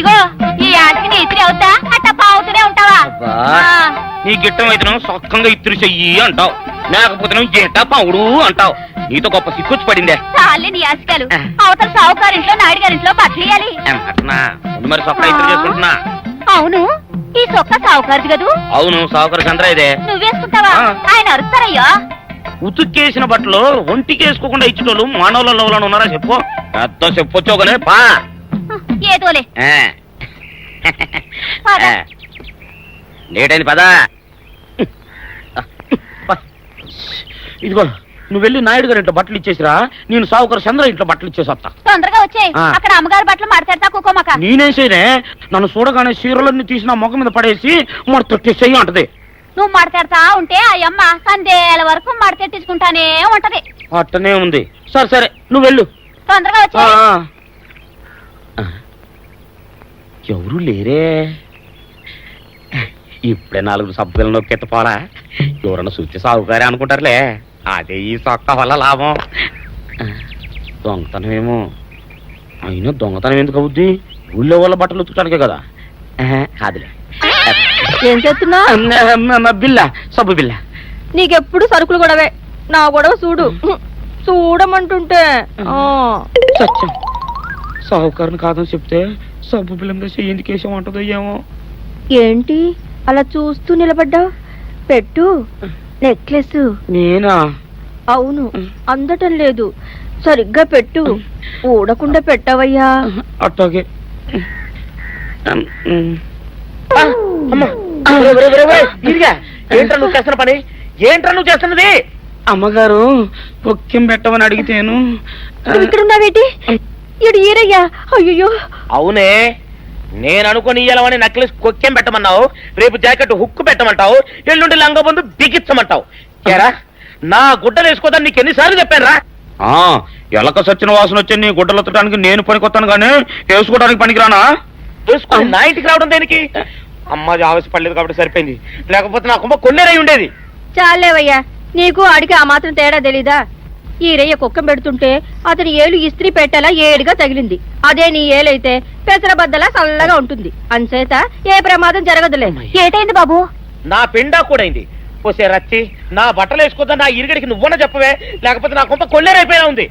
ఇదిగో ఈ ఆటకి నీ ఇస్త్రీ అవుతా అట్ట పావుతూనే ఉంటావా? నీ గిట్టం అయితే సొక్కంగా ఇత్తురు చెయ్యి అంటావు, లేకపోతే గిట్ట పావుడు అంటావు. నీతో గొప్ప సిక్కుచ్చి పడిందే. చాలే నీ ఆశకాలు. అవతల సావుకారింట్లో నాయుడు గారింట్లో బట్టలేయాలి. మరి సొక్క ఇత్తురు చేసుకుంటున్నా. అవును, ఈ సొక్క సావుకారిది కదూ? అవును, సావుకారు చంద్ర ఇదే. నువ్వేసుకుంటావా? ఆయన అరుస్తారయ్యా. ఉతుక్కేసిన బట్టలు ఒంటికేసుకోకుండా ఇచ్చేటోళ్ళు మానవులలో ఉన్నారా చెప్పు? పెద్ద చెప్పొచ్చుగానే పా. ఏదోలే లేటైంది పదా. ఇదిగో నువ్వు వెళ్ళి నాయుడు గారి ఇంట్లో బట్టలు ఇచ్చేసిరా, నేను సావుకారు చంద్ర ఇంట్లో బట్టలు ఇచ్చేసి వస్తా. తొందరగా వచ్చాయి. అక్కడ అమ్మగారి బట్టలు మాడతాడతా కుకోమక. నేనేం చేయనే, నన్ను చూడగానే చీరలన్నీ తీసిన మొఖం మీద పడేసి మడతెట్టేసేయి అంటది. నువ్వు మాడతాడతా ఉంటే ఆ అమ్మ సందేల వరకు మడతెట్టించుకుంటానే ఉంటది. అట్టనే ఉంది. సరే సరే నువ్వు వెళ్ళు. తొందరగా వచ్చా. ఎవరు లేరే, ఇప్పుడే 4 సబ్బులు నొక్కెత్త పోరా. ఎవరన్నా చూస్తే సాగుకారే అనుకుంటారులే. అదే ఈ సొక్క వల్ల లాభం. దొంగతనం అయినా దొంగతనం ఎందుకు అవుద్ది? ఊళ్ళో వాళ్ళ బట్టలు ఉతుకడానికే కదా. కాదులే. ఏం చేస్తున్నా? బిల్ల, సబ్బు బిల్ల. నీకెప్పుడు సరుకులు గొడవే. నా గొడవ చూడు. చూడమంటుంటే సత్యం, సాహుకారుని కాదని చెప్తే సబ్బు బిల్లం చేసి ఎందుకు వేసామంటుందో ఏమో. ఏంటి అలా చూస్తూ నిలబడ్డావు? పెట్టు నెక్లెస్. నేనా? అవును, అందటం లేదు. సరిగ్గా పెట్టు. ఊడకుండా పెట్టవయ్యా. అట్టాగే. ఏంట్రా నువ్వు చేస్తున్న పని? ఏంట్రా నువ్వు చేస్తున్నది? అమ్మగారు పొక్కెం పెట్టమని అడిగితేను. ఇక్కడున్నావేటి? ఇడు ఈరయ్యా. అయ్యో. అవునే, నేను అనుకుని ఇయ్యాలని నక్లెస్ కొక్కెం పెట్టమన్నావు, రేపు జాకెట్ హుక్కు పెట్టమంటావు, ఎల్లుండి లంగబందు బిగించమంటావు. కేరా నా గుడ్డలు వేసుకోదాన్ని నీకు ఎన్నిసార్లు చెప్పాను రా. ఎలక సచ్చిన వాసన వచ్చి నీ గుడ్డలు ఎత్తడానికి నేను పనికొత్తాను కానీ వేసుకోవడానికి పనికిరానా? వేసుకొని నా ఇంటికి రావడం దేనికి? అమ్మాది ఆవేశపడలేదు కాబట్టి సరిపోయింది, లేకపోతే నా కుమ్మ కొన్నేరై ఉండేది. చాలేవయ్యా, నీకు అడిగి ఆ మాత్రం తేడా తెలీదా? ఈరయ్య కుక్కం పెడుతుంటే అతని ఏలు ఇస్త్రీ పెట్టేలా ఏడుగా తగిలింది. అదే నీ ఏలైతే పెసరబద్దలా చల్లగా ఉంటుంది. అంచేత ఏ ప్రమాదం జరగదులే. ఏటైంది బాబు? నా పిండా కూడా అయింది. పోసే రచ్చి, నా బట్టలు వేసుకోద్దా నా ఇరుగడికి నువ్వన చెప్పవే, లేకపోతే నా కొంత కొల్లేరైపోయినా ఉంది.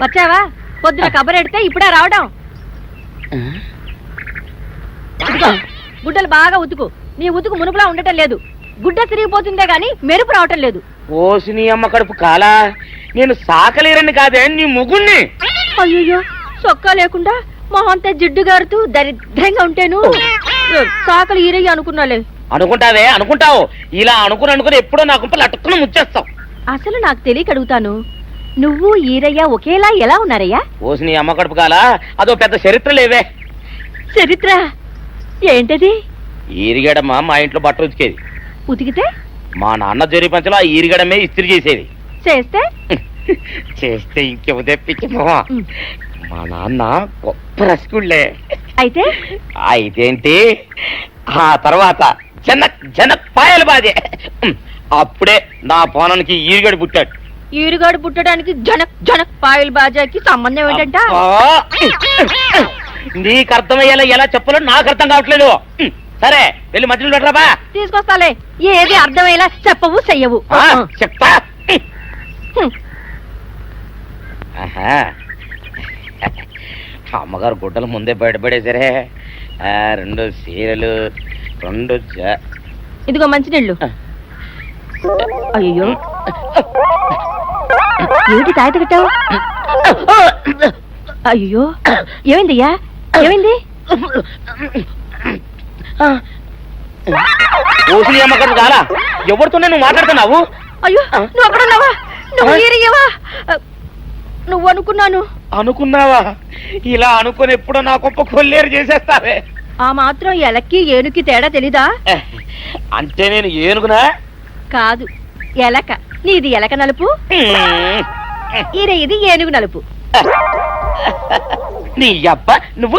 వచ్చావా? పొద్దున కబరెడితే ఇప్పుడే రావడం. గుడ్డలు బాగా ఉతుకు. నీ ఉతుకు మునుపులా ఉండటం లేదు. గుడ్డ తిరిగిపోతుందే గాని మెరుపు రావటం లేదు. ఓసి నీ అమ్మ కడుపు కాలా, నేను సాకలేరని కాదే నీ ముగుణ్ణి. అయ్యో, సొక్కా లేకుండా మొహంతా జిడ్డు గారుతూ దరిద్రంగా ఉంటేను సాకలు ఈరయ్య అనుకున్నాలే. అనుకుంటావే, అనుకుంటావు. ఇలా అనుకుని ఎప్పుడో నా గుంపలు అటుక్కుని ముచ్చేస్తావు. అసలు నాకు తెలియక అడుగుతాను, నువ్వు ఈరయ్య ఒకేలా ఎలా ఉన్నారయ్యా? ఓసి నీ అమ్మ కడుపు కాలా, అదో పెద్ద చరిత్ర లేవే. చరిత్ర ఏంటది? ఈరిగడమ్మ మా ఇంట్లో బట్టలు ఉతికేది. ఉతికితే మా నాన్న జరి పంచలో ఆ ఈరిగడమే ఇస్త్రీ చేసేది. చేస్తే ఇంకెవ తెప్పించమా. మా నాన్న గొప్ప రసికుళ్ళే. అయితేంటి, ఆ తర్వాత జనక్ జనక్ పాయలు బాధే. అప్పుడే నా పోనానికి ఈరిగడు పుట్టాడు. ఈరుగాడు పుట్టడానికి జనక్ జనక్ పాయల్ బాజాకి సంబంధం ఏంటంట? నీకు అర్థమయ్యేలా ఎలా చెప్పాలో నాకు అర్థం కావట్లేదు. సరే వెళ్ళి మధ్యలో పెట్టరాబా. తీసుకొస్తాలే. ఏది అర్థమయ్యేలా చెప్పవు చెయ్యవు. చెప్తా. అమ్మగారు గుడ్డలు ముందే బయటపడేసరే. 2 చీరలు, 2 ఇదిగో మంచినీళ్ళు. అయ్యో, ఏంటి తాయిత కట్టావు? అయ్యో, ఏమైందయ్యా? ఏమైంది? ఓసిలి అమ్మగారు చాలా ఎవరితోనే నువ్వు మాట్లాడుతున్నావు? అయ్యో, నువ్వు అక్కడున్నావా? నువ్వు ఈరయ్యవా? నువ్వు అనుకున్నావా? ఇలా అనుకుని ఎప్పుడో నా గొప్ప కొల్లేరు చేసేస్తావే. ఆ మాత్రం ఎలక్కి ఏనుకి తేడా తెలీదా? అంటే నేను ఏనుగునా? కాదు, ఎలక. నీది ఎలక నలుపు, ఈరయ్యది ఏనుగు నలుపు. నీ అబ్బ నువ్వు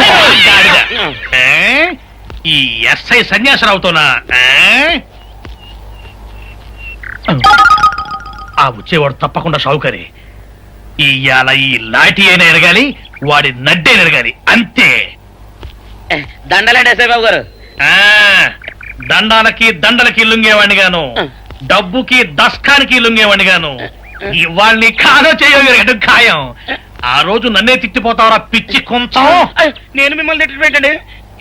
గాడిద. ఈ ఎస్ఐ సన్యాసరావుతోనా ఆ వచ్చేవాడు తప్పకుండా షావుకరే. ఇవాళ ఈ లాఠీ అయినా ఎరగాలి, వాడి నడ్డే ఎరగాలి, అంతే. దండలేండి ఎస్ఐ బాబు గారు. ఆ దండాలకి దండలకి లొంగేవాడిని గాను, డబ్బుకి దస్కానికి లొంగేవాడిని గాను. వాళ్ళని కాదో చేయడం ఖాయం. ఆ రోజు నన్నే తిట్టిపోతావరా పిచ్చి కొంచెం. నేను మిమ్మల్ని తిట్టడం ఏంటండి?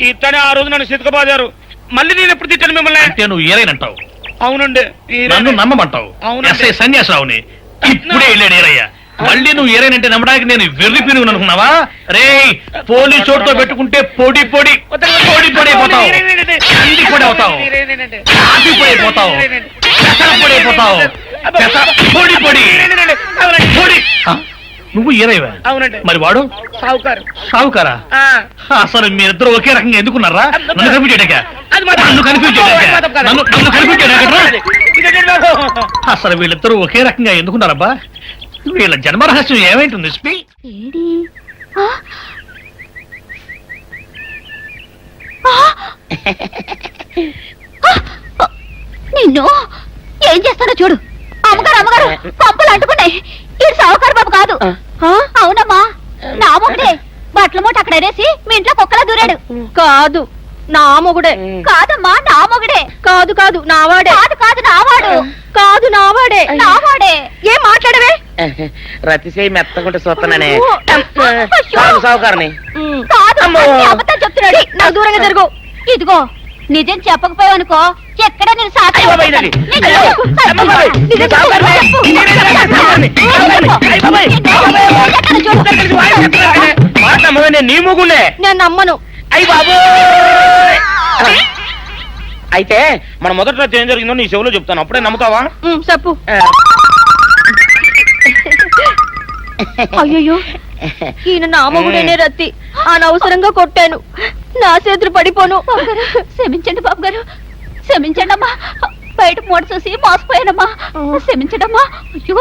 ఇతనే ఆ రోజు నన్ను సితకబాదారు. మళ్ళీ నేను ఎప్పుడు తిట్టాను మిమ్మల్ని? అంటే నువ్వు ఏరైనంటావు, అవునండి. నన్ను నమ్మమంటావు. అవునండి. ఎస్ఐ సన్యాసరావుని ఇప్పుడే వెళ్ళాడు ఏరయ్య. మళ్ళీ నువ్వు ఏరైనంటే నమ్మడానికి నేను వెర్రి పిరుగు అనుకున్నావా? రే పోలీస్ చోటుతో పెట్టుకుంటే పొడి పొడి పొడి పొడి అయిపోతావు, కంది పొడి అవుతావు, కాఫీ పొడి అయిపోతావు, పెసర పొడి అయిపోతావు, పొడి పొడి పొడి. నువ్వు ఏరైవా? అవునండి. మరి వాడు సావుకారు. సావుకారా? అసలు మీరిద్దరు ఒకే రకంగా ఎందుకున్నారా? నన్ను కన్ఫ్యూజ్ చేయడాక, నన్ను కన్ఫ్యూజ్ చేయడాక, నన్ను కన్ఫ్యూజ్ చేయడాక. అసలు వీళ్ళిద్దరూ ఒకే రకంగా ఎందుకున్నారబ్బా? వీళ్ళ జన్మరహస్యం ఏమైంటుంది స్పీ? ఏడి? ఆ? ఆ? ఆ! నిన్ను ఏం చేస్తానో చూడు. అమ్మగారు అమ్మగారు పంపులు అంటుకున్నాయి. ఇది సావుకారు బాబు కాదు. ఆ? అవునమ్మా, నా మొగుడే. బట్టల మూట అక్కడ ఎరేసి మీ ఇంట్లో కుక్కలా దూరాడు. కాదు నా మొగుడే. కాదమ్మా, నా మొగుడే. కాదు కాదు నావాడే. కాదు కాదు, నావాడు. కాదు నావాడే. నావాడే. ఏం మాట్లాడవే? రతిసేయి మెత్తకుంటే చూస్తున్నానే. అయ్యో. సావుకారుని. కాదు, అమ్మో. అన్ని అబద్ధాలు చెప్తున్నాడు. నాకు దూరంగా జరుగు. ఇదిగో నిజం చెప్పకపోయావనుకో ఎక్కడ నేను సాక్షి అయ్య బాబాయ్, ఇది. అమ్మ బాబాయ్, ఇది సావుకారుని. అయ్య బాబాయ్, మాట నమ్మవే, నేను నీ మూగుండే. నేను నమ్మను. అయ్యి బాబు. అయితే మన మొదటి రాత్రి ఏం జరిగిందో నీ చెవులో చెప్తాను, అప్పుడే నమ్ముతావా? చెప్పు. అయ్యో ఈయన నా మొగుడేనే రత్తి. అనవసరంగా కొట్టాను. నా చేతులు పడిపోను. క్షమించండి బాబు గారు, క్షమించండి అమ్మా. బయట మూట చూసి మోసపోయానమ్మా, క్షమించండి అమ్మా. అయ్యో